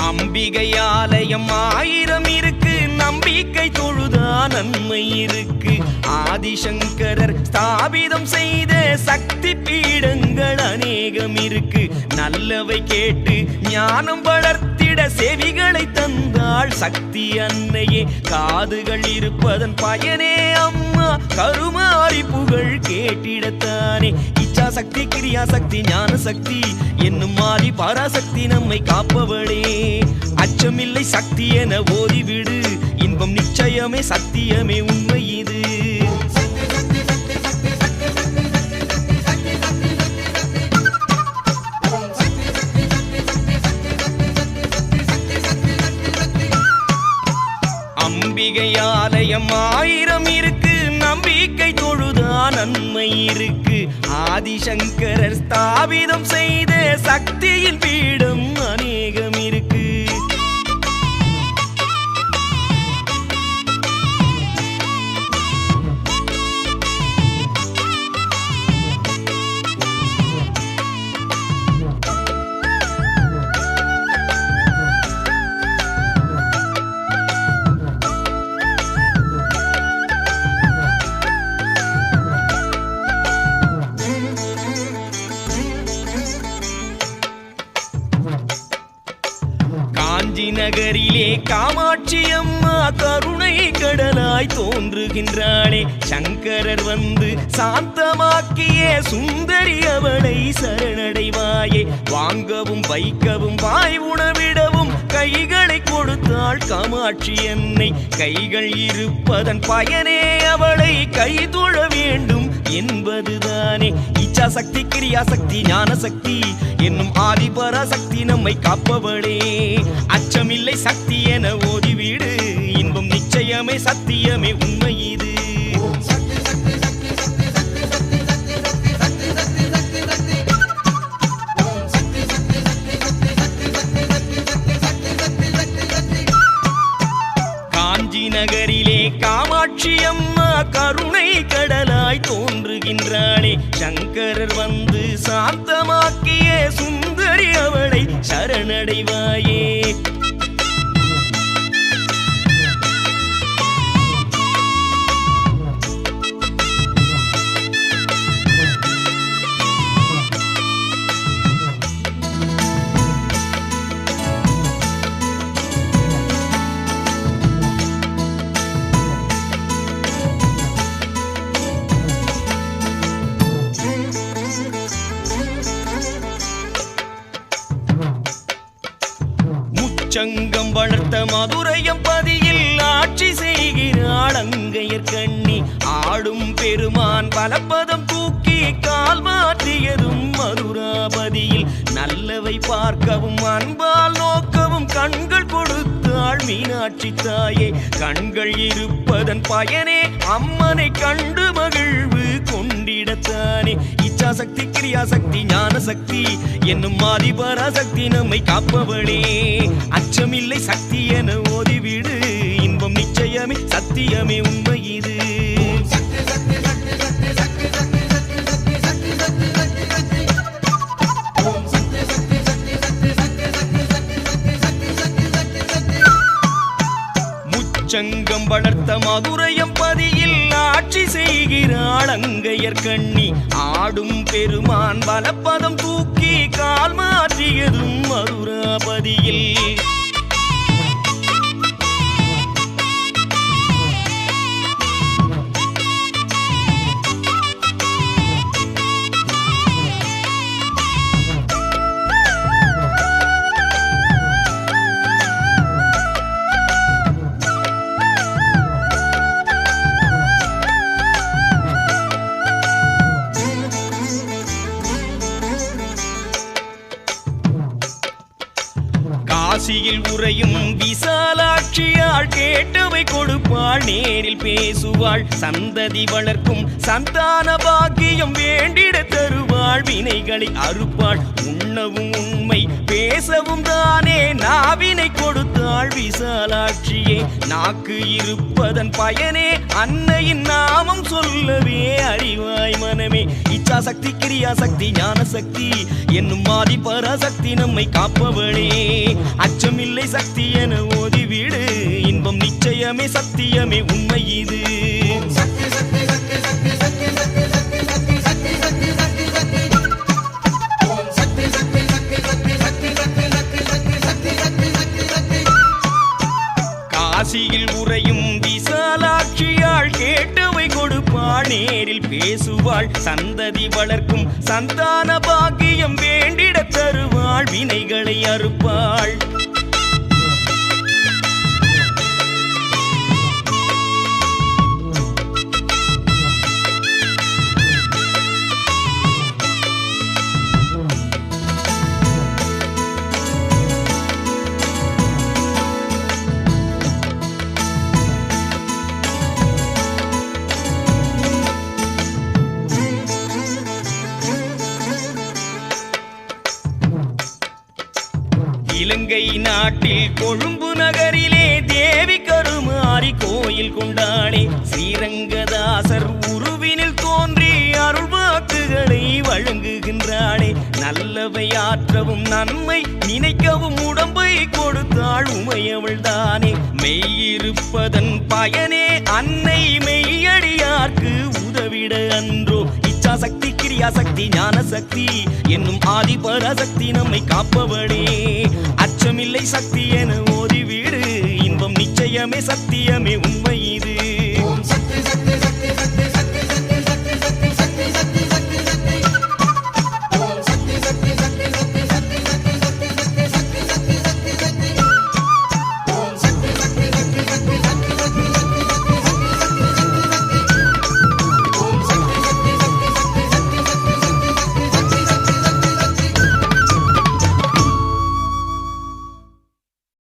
அம்பிகை ஆலயம் 1000 இருக்கு, நம்பிக்கை தொழுதா நன்மை இருக்கு. ஆதிசங்கரர் ஸ்தாபிதம் செய்த சக்தி பீடங்கள் அநேகம் இருக்கு. நல்லவை கேட்டு ஞானம் வளர்த்திட செவிகளை தந்தாள் சக்தி அன்னையே. காதுகள் இருப்பதன் பயனே அம்மா கருமாரி புகழ் கேட்டிடத்தானே. இச்சா சக்தி, கிரியா சக்தி, ஞான சக்தி என்னும் மாறி பராசக்தி நம்மை காப்பவளே. அச்சமில்லை சக்தி என ஓதிவிடு, இன்பம் நிச்சயமே, சத்தியமே, உண்மை இது. அம்பிகை ஆலயம் 1000 இருக்கு, நம்பிக்கை தொழுதா நன்மை இருக்கு. ஆதிசங்கரர் ஸ்தாபிதம் செய்த சக்தியின் பீடம் அநேகம் இருக்கு. காஞ்சி நகரிலே காமாட்சி அம்மா கருணை கடலாய் தோன்றுகின்றாளே. சங்கரர் வந்து சாந்தமாக்கிய சுந்தரி அவளை சரணடைவாயே. வாங்கவும் வைக்கவும் வாய் உணவிடவும் கைகளை கொடுத்தாள் காமாட்சி என்னை. கைகள் இருப்பதன் பயனே அவளை கைதொழ வேண்டும் என்பதுதானே. இச்சா சக்தி, கிரியா சக்தி, ஞான சக்தி என்னும் ஆதிபராசக்தி நம்மை காப்பவளே. அச்சமில்லை சக்தி என ஓதிவிடு, இன்பம் நிச்சயமே, சத்தியமே, உண்மை இது. காஞ்சி நகரிலே காமாட்சி அம்மா கருணை கடலாய் தோன்றுகின்றாளே. சங்கரர் வந்து சாந்தமாக்கிய சுந்தரி அவளை சரணடைவாயே. சங்கம் வளர்த்த மதுரையம் பதியில் ஆட்சி செய்கிறாள் அங்கையர் கண்ணி. ஆடும் பெருமான் பலப்பதம் தூக்கி கால் மாற்றியதும் மதுராபதியில். நல்லவை பார்க்கவும் அன்பால் நோக்கவும் கண்கள் கொடுத்தாள் மீனாட்சி தாயே. கண்கள் இருப்பதன் பயனே அம்மனை கண்டு மகிழ்வு கொண்டிடத்தானே. இச்சா சக்தி, கிரியா சக்தி, ஞான சக்தி என்னும் ஆதிபராசக்தி நம்மை காப்பவளே. அச்சமில்லை சக்தி என ஓதிவிடு, இன்பம் நிச்சயமே, சத்தியமே, உண்மை இது. முச்சங்கம் வளர்த்த மதுரையம் பதியில் ஆட்சி செய்கிறாள் அங்கையர் கண்ணி. ஆடும் பெருமான் பலப்பதம் தூக்கி கால் மாற்றியதும் மதுராபதியில். காசியில் உறையும் விசாலாட்சியாள் கேட்டவை கொடுப்பாள் நேரில் பேசுவாள் சந்ததி வளர்க்கும் சந்தான பாக்கியம் வேண்டிட தருவாள் வினைகளை அறுப்பாள் உண்ணவும் உண்மை பேசவும் தானே நாவினை கொடுத்தாள் விசாலாட்சியே நாக்கு இருப்பதன் பயனே அன்னையின் நாமம் சொல்லவே அறிவாய் மனமே இச்சா சக்தி கிரியா சக்தி ஞான சக்தி என்னும் ஆதி பராசக்தி நம்மை காப்பவளே அச்சமில்லை சக்தி என ஓதிவிடு இன்பம் நிச்சயமே சத்தியமே உண்மை இது காசியில் உறையும் விசாலாட்சியாள் கேட்டவை கொடுப்பாள் நேரில் பேசுவாள் சந்ததி வளர்க்கும் சந்தான பாக்கியம் வேண்டிட தருவாள் வினைகளை அறுப்பாள் இலங்கை நாட்டில் கொழும்பு நகரிலே தேவி கருமாரி கோயில் கொண்டாளே ஸ்ரீரங்கதாசர் உருவினில் தோன்றி அருள்வாக்குகளை வழங்குகின்றாளே நல்லவை ஆற்றவும் நன்மை நினைக்கவும் உடம்பை கொடுத்தாள் உமையவள் தானே மெய்யிருப்பதன் பயனே அன்னை மெய்யடியார்க்கு உதவிட அன்றோ இச்சா சக்தி கிரியா சக்தி ஞான சக்தி என்னும் ஆதி பராசக்தி நம்மை காப்பவளே அச்சமில்லை சக்தி